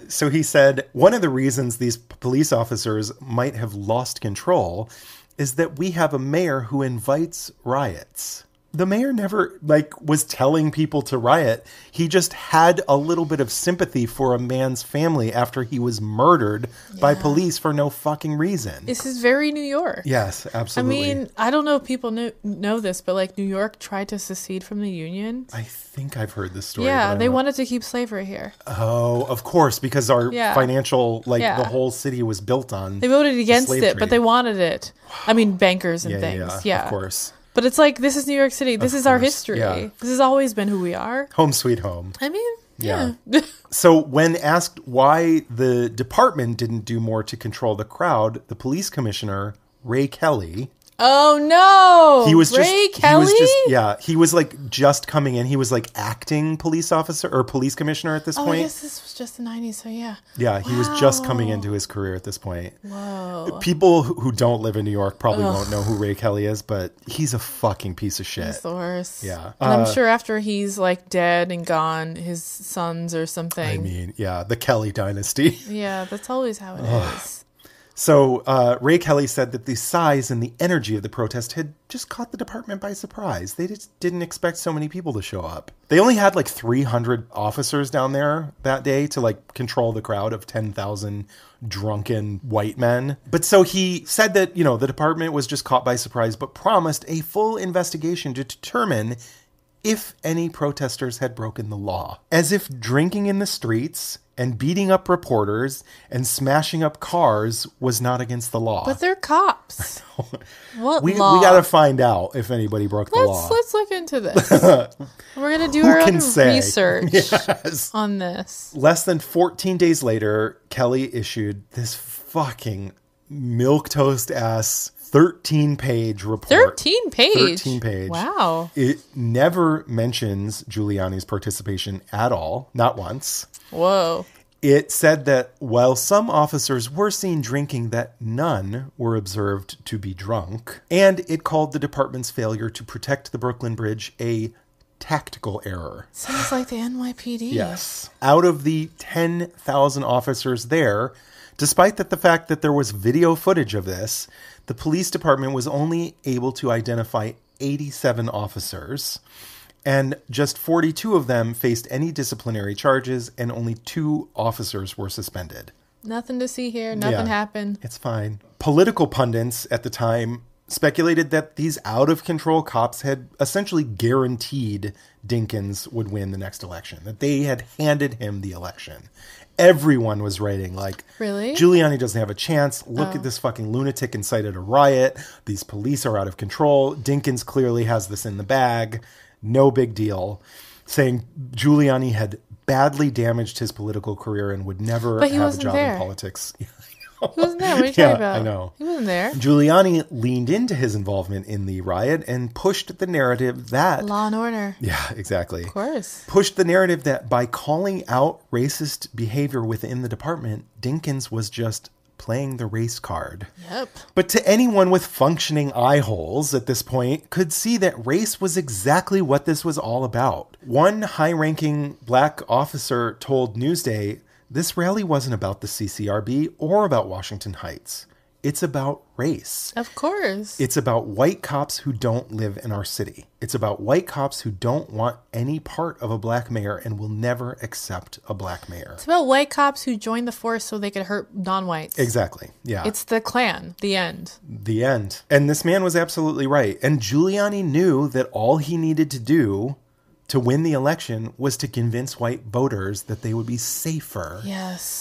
So he said, one of the reasons these police officers might have lost control is that we have a mayor who invites riots. The mayor never, was telling people to riot. He just had a little bit of sympathy for a man's family after he was murdered by police for no fucking reason. This is very New York. Yes, I absolutely. mean, I don't know if people know this, but New York tried to secede from the Union. I think I've heard this story. Yeah, but they wanted to keep slavery here. Oh, of course, because our financial, the whole city was built on. They voted against slave it, trade. but they wanted it. I mean, bankers and things. Yeah, of course. But it's this is New York City. This is our history. yeah. This has always been who we are. Home sweet home. I mean, yeah. So when asked why the department didn't do more to control the crowd, the police commissioner, Ray Kelly... Oh no! He was Ray just, Kelly? He was just coming in. He was acting police officer or police commissioner at this point. I guess this was just the 90s, so yeah. Yeah, he was just coming into his career at this point. Whoa. People who don't live in New York probably won't know who Ray Kelly is, but he's a fucking piece of shit. He's the worst. Yeah. And I'm sure after he's dead and gone, his sons or something. I mean, yeah, the Kelly dynasty. Yeah, that's always how it is. So Ray Kelly said that the size and the energy of the protest had just caught the department by surprise. They just didn't expect so many people to show up. They only had 300 officers down there that day to control the crowd of 10,000 drunken white men. But so he said that, the department was just caught by surprise, but promised a full investigation to determine if any protesters had broken the law. As if drinking in the streets and beating up reporters and smashing up cars was not against the law. But they're cops. What we law? We got to find out if anybody broke the law. Let's look into this. We're going to do our own research on this. Less than 14 days later, Kelly issued this fucking milquetoast ass 13-page report. 13 page? 13 page. Wow. It never mentions Giuliani's participation at all. Not once. Whoa. It said that while some officers were seen drinking, that none were observed to be drunk. And it called the department's failure to protect the Brooklyn Bridge a tactical error. Sounds like the NYPD. Yes. Out of the 10,000 officers there, despite the fact that there was video footage of this, the police department was only able to identify 87 officers, and just 42 of them faced any disciplinary charges, and only 2 officers were suspended. Nothing to see here. Nothing happened. It's fine. Political pundits at the time speculated that these out-of-control cops had essentially guaranteed Dinkins would win the next election, that they had handed him the election. Everyone was writing like, Really? Giuliani doesn't have a chance. Look at this fucking lunatic incited a riot. These police are out of control. Dinkins clearly has this in the bag. No big deal. Saying Giuliani had badly damaged his political career and would never have a job in politics. He wasn't there. What are you talking about? I know. He wasn't there. Giuliani leaned into his involvement in the riot and pushed the narrative that... Law and order. Yeah, exactly. Of course. Pushed the narrative that by calling out racist behavior within the department, Dinkins was just playing the race card. Yep. But to anyone with functioning eye holes at this point could see that race was exactly what this was all about. One high-ranking black officer told Newsday, this rally wasn't about the CCRB or about Washington Heights. It's about race. Of course. It's about white cops who don't live in our city. It's about white cops who don't want any part of a black mayor and will never accept a black mayor. It's about white cops who joined the force so they could hurt non-whites. Exactly. Yeah. It's the Klan. The end. The end. And this man was absolutely right. And Giuliani knew that all he needed to do to win the election was to convince white voters that they would be safer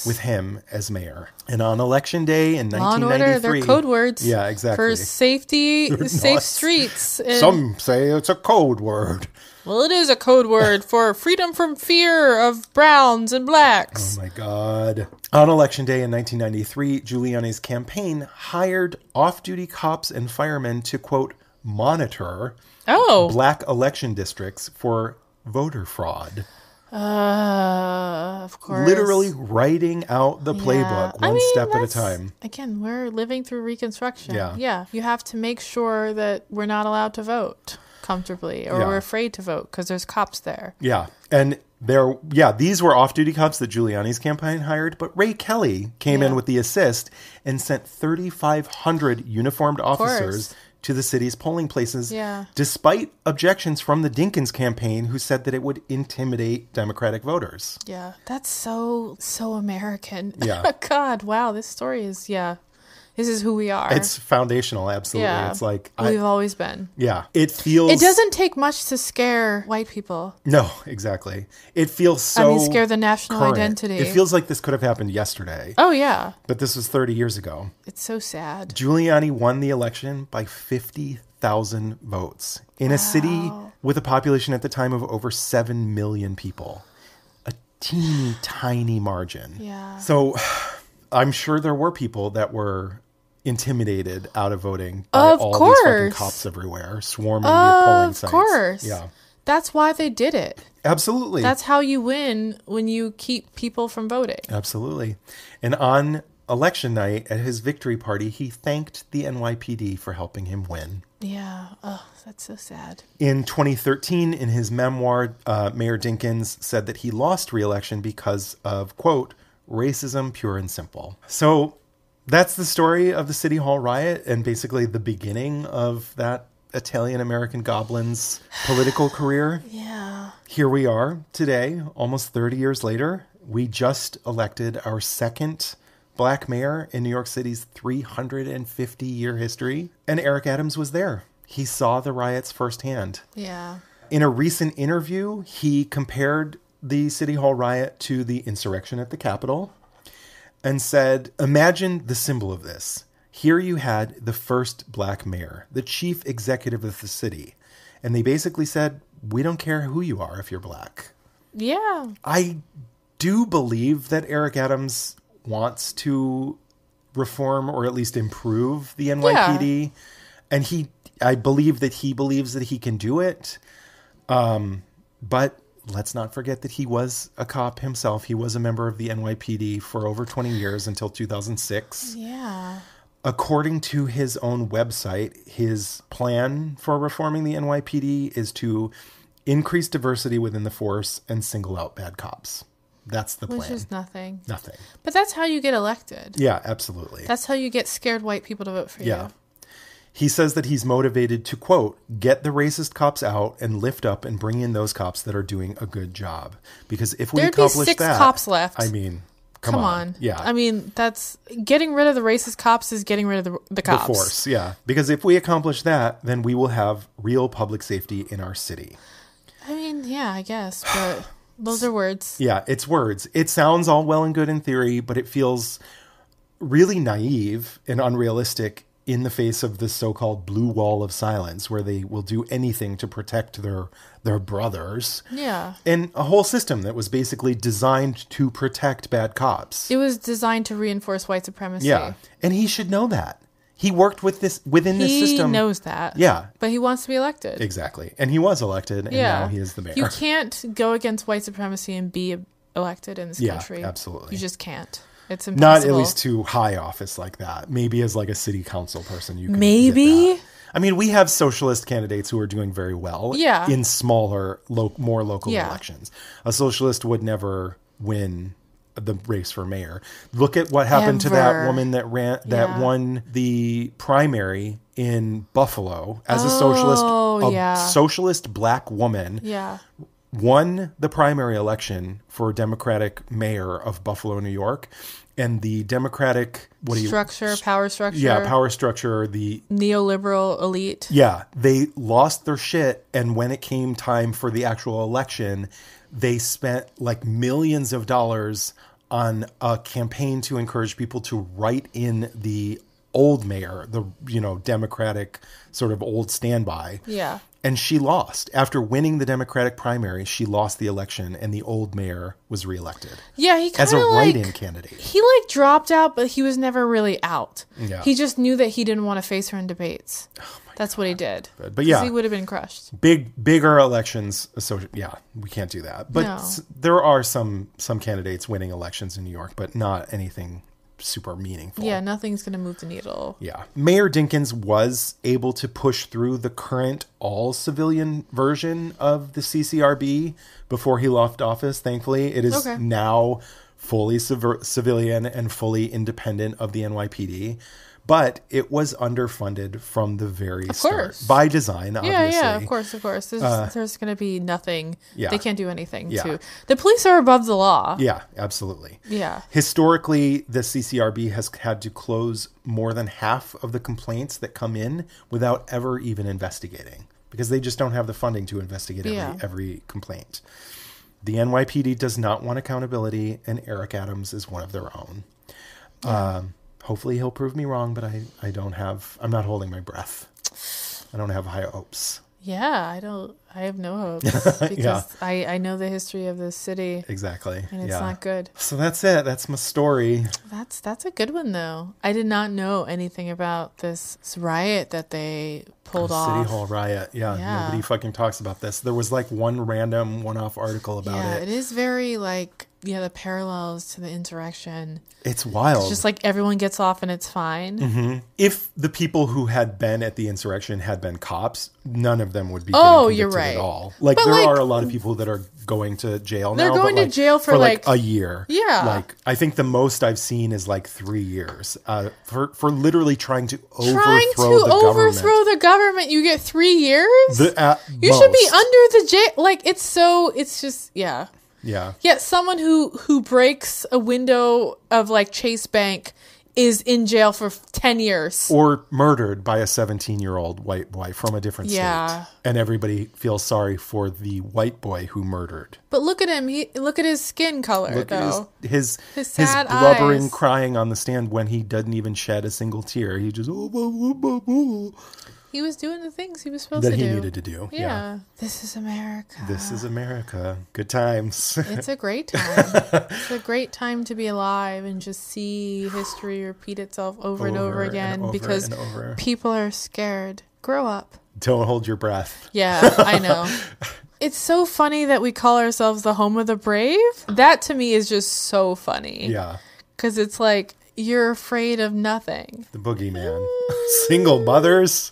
with him as mayor. And on election day in 1993... Law and order, they're code words. Yeah, exactly. For safety, safe streets. And some say it's a code word. Well, it is a code word for freedom from fear of browns and blacks. Oh, my God. On election day in 1993, Giuliani's campaign hired off-duty cops and firemen to, quote, monitor black election districts for voter fraud. Of course. Literally writing out the playbook one step at a time. Again, we're living through Reconstruction. Yeah. You have to make sure that we're not allowed to vote comfortably or we're afraid to vote because there's cops there. Yeah. And these were off-duty cops that Giuliani's campaign hired, but Ray Kelly came in with the assist and sent 3,500 uniformed officers to the city's polling places, despite objections from the Dinkins campaign, who said that it would intimidate Democratic voters. Yeah, that's so American. Yeah. God, wow, this story is, this is who we are. It's foundational, absolutely. Yeah. It's like... We've always been. Yeah. It feels... It doesn't take much to scare white people. No, exactly. It feels so scare the national current. Identity. It feels like this could have happened yesterday. Oh, yeah. But this was 30 years ago. It's so sad. Giuliani won the election by 50,000 votes in a city with a population at the time of over 7 million people. A teeny tiny margin. Yeah. So I'm sure there were people that were intimidated out of voting by all these fucking cops everywhere swarming the polling sites. Of course. Yeah. That's why they did it. Absolutely. That's how you win when you keep people from voting. Absolutely. And on election night at his victory party, he thanked the NYPD for helping him win. Yeah. Oh, that's so sad. In 2013, in his memoir, Mayor Dinkins said that he lost re-election because of, quote, racism pure and simple. So that's the story of the City Hall Riot and basically the beginning of that Italian-American goblin's political career. Yeah. Here we are today, almost 30 years later. We just elected our second black mayor in New York City's 350-year history. And Eric Adams was there. He saw the riots firsthand. Yeah. In a recent interview, he compared the City Hall Riot to the insurrection at the Capitol and said, imagine the symbol of this. Here you had the first black mayor, the chief executive of the city. And they basically said, we don't care who you are if you're black. Yeah. I do believe that Eric Adams wants to reform or at least improve the NYPD. Yeah. And I believe that he believes that he can do it. But let's not forget that he was a cop himself. He was a member of the NYPD for over 20 years until 2006. Yeah. According to his own website, his plan for reforming the NYPD is to increase diversity within the force and single out bad cops. That's the plan. Which is nothing. Nothing. But that's how you get elected. Yeah, absolutely. That's how you get scared white people to vote for you. Yeah. He says that he's motivated to, quote, get the racist cops out and lift up and bring in those cops that are doing a good job. Because if we accomplish that... There'd be 6 cops left. I mean, Come on. Yeah. I mean, that's getting rid of the racist cops is getting rid of the cops. The force, yeah. Because if we accomplish that, then we will have real public safety in our city. I mean, yeah, I guess, but those are words. Yeah, it's words. It sounds all well and good in theory, but it feels really naive and unrealistic in the face of this so-called blue wall of silence, where they will do anything to protect their brothers. Yeah. And a whole system that was basically designed to protect bad cops. It was designed to reinforce white supremacy. Yeah. And he should know that. He worked with within this system. He knows that. Yeah. But he wants to be elected. Exactly. And he was elected, and now he is the mayor. You can't go against white supremacy and be elected in this country. Yeah, absolutely. You just can't. It's impossible. Not at least to high office like that. Maybe as like a city council person, you can maybe. get that. I mean, we have socialist candidates who are doing very well in smaller, more local elections. A socialist would never win the race for mayor. Look at what happened to that woman that won the primary in Buffalo as a socialist black woman. Yeah. Won the primary election for Democratic mayor of Buffalo, New York, and the Democratic power structure. Yeah, power structure, the neoliberal elite. Yeah, they lost their shit, and when it came time for the actual election, they spent like millions of dollars on a campaign to encourage people to write in the old mayor, the Democratic sort of old standby. Yeah. And she lost. After winning the Democratic primary, she lost the election, and the old mayor was realected. Yeah, he kind of as a write-in candidate. He dropped out, but he was never really out. Yeah. He just knew that he didn't want to face her in debates. That's what he did. But yeah, he would have been crushed. Bigger elections. We can't do that. But there are some candidates winning elections in New York, but not anything super meaningful. Yeah, nothing's going to move the needle. Yeah. Mayor Dinkins was able to push through the current all-civilian version of the CCRB before he left office, thankfully. It is now fully civilian and fully independent of the NYPD. But it was underfunded from the very start. By design, obviously. Yeah, of course. There's going to be nothing. Yeah. They can't do anything to... The police are above the law. Yeah, absolutely. Yeah. Historically, the CCRB has had to close more than half of the complaints that come in without ever even investigating, because they just don't have the funding to investigate every complaint. The NYPD does not want accountability, and Eric Adams is one of their own. Yeah. Hopefully he'll prove me wrong, but I'm not holding my breath. I don't have high hopes. Yeah, I have no hopes because I know the history of this city. Exactly. And it's not good. So that's it. That's my story. That's a good one though. I did not know anything about this riot that they pulled off. City Hall Riot. Yeah. Nobody fucking talks about this. There was like one random one-off article about it. Yeah, it is very the parallels to the insurrection. It's wild. It's just like everyone gets off and it's fine. Mm-hmm. If the people who had been at the insurrection had been cops, none of them would be getting convicted at all. Like, there are a lot of people that are going to jail now. They're going to jail for a year. Yeah. Like, I think the most I've seen is 3 years for literally trying to overthrow the government. You get 3 years? You most. should be under the jail. It's just. Yeah. Yet someone who breaks a window of Chase Bank is in jail for 10 years. Or murdered by a 17-year-old white boy from a different state. And everybody feels sorry for the white boy who murdered. But look at him. Look at his skin color, though. His sad blubbering, eyes. Crying on the stand when he doesn't even shed a single tear. He just... He was doing the things he was supposed to do. That he needed to do. Yeah. This is America. This is America. Good times. It's a great time. It's a great time to be alive and just see history repeat itself over and over again because people are scared. Grow up. Don't hold your breath. Yeah, I know. It's so funny that we call ourselves the home of the brave. That to me is just so funny. Yeah. Because it's you're afraid of nothing. The boogeyman. Single mothers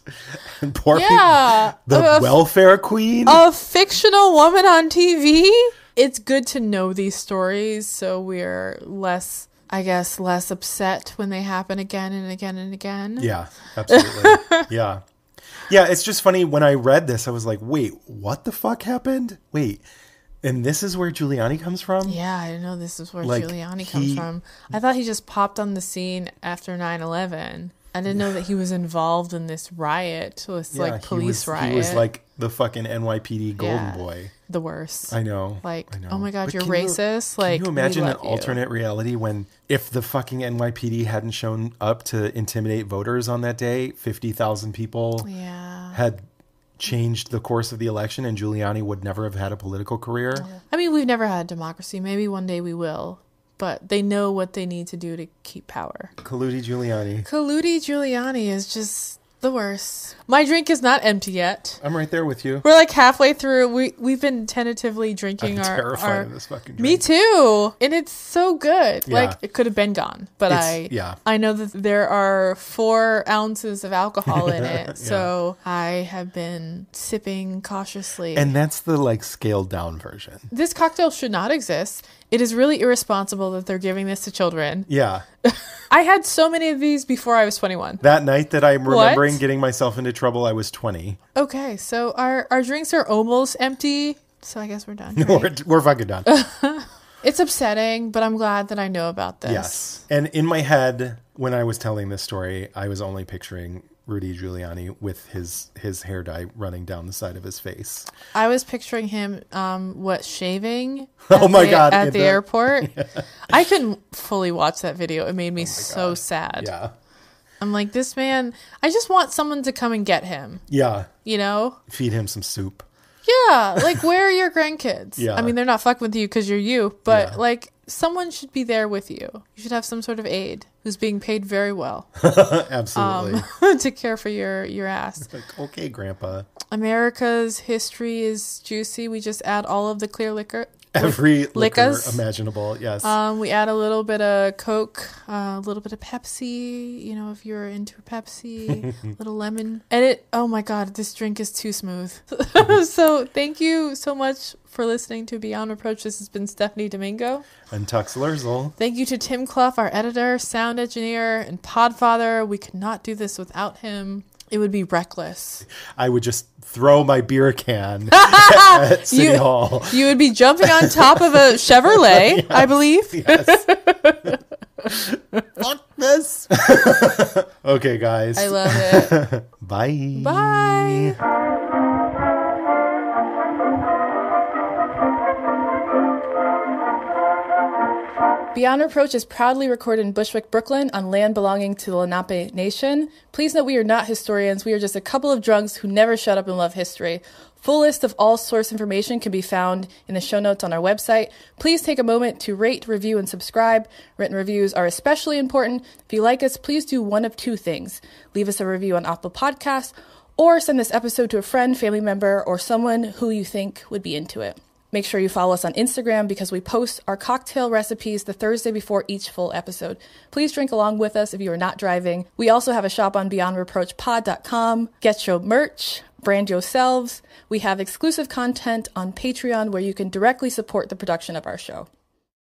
and poor people. Yeah. The welfare queen. A fictional woman on TV. It's good to know these stories so we're less upset when they happen again and again and again. Yeah, absolutely. Yeah. Yeah, it's just funny. When I read this, I was like, wait, what the fuck happened? Wait, And this is where Giuliani comes from? Yeah, I didn't know this is where Like, Giuliani comes from. I thought he just popped on the scene after 9/11. I didn't know that he was involved in this riot, this like police riot. He was like the fucking NYPD golden Yeah. boy. The worst. I know. Like, I know. oh my God, But you're can racist. Can you we imagine an love you. alternate reality when if the fucking NYPD hadn't shown up to intimidate voters on that day, 50,000 people had changed the course of the election and Giuliani would never have had a political career? I mean, we've never had democracy. Maybe one day we will. But they know what they need to do to keep power. Colludi Giuliani. Colludi Giuliani is just the worst. My drink is not empty yet. I'm right there with you. We're like halfway through. We've been tentatively drinking I'm our... terrified of this fucking drink. Me too. And it's so good. Yeah. Like, it could have been gone. But I know that there are 4 ounces of alcohol in it. So I have been sipping cautiously. And that's the like scaled down version. This cocktail should not exist. It is really irresponsible that they're giving this to children. Yeah. I had so many of these before I was 21. That night that I'm remembering getting myself into trouble, I was 20. Okay, so our drinks are almost empty. So I guess we're done. Right? We're fucking done. It's upsetting, but I'm glad that I know about this. Yes. And in my head, when I was telling this story, I was only picturing Rudy Giuliani with his hair dye running down the side of his face. I was picturing him, shaving at the airport. Yeah. I couldn't fully watch that video. It made me so sad. Yeah. I'm like, this man, I just want someone to come and get him. Yeah. You know? Feed him some soup. Yeah. Like, where are your grandkids? Yeah. I mean, they're not fucking with you because you're you, but like, someone should be there with you. You should have some sort of aide who's being paid very well. Absolutely. To care for your ass. Like, okay, Grandpa. America's history is juicy. We just add all of the clear liquor. Every liquor Liquors. imaginable, yes. We add a little bit of Coke, a little bit of Pepsi, you know, if you're into Pepsi, a little lemon. And oh my God, this drink is too smooth. So thank you so much for listening to Beyond Reproach. This has been Stephanie Domingo. And Tux Lurzel. Thank you to Tim Clough, our editor, sound engineer, and podfather. We could not do this without him. It would be reckless. I would just throw my beer can at City Hall. You would be jumping on top of a Chevrolet, yes, I believe. Yes. Fuck this. Okay, guys. I love it. Bye. Bye. Beyond Reproach is proudly recorded in Bushwick, Brooklyn, on land belonging to the Lenape Nation. Please note we are not historians. We are just a couple of drunks who never shut up and love history. Full list of all source information can be found in the show notes on our website. Please take a moment to rate, review, and subscribe. Written reviews are especially important. If you like us, please do one of 2 things. Leave us a review on Apple Podcasts, or send this episode to a friend, family member, or someone who you think would be into it. Make sure you follow us on Instagram because we post our cocktail recipes the Thursday before each full episode. Please drink along with us if you are not driving. We also have a shop on beyondreproachpod.com. Get your merch, brand yourselves. We have exclusive content on Patreon where you can directly support the production of our show.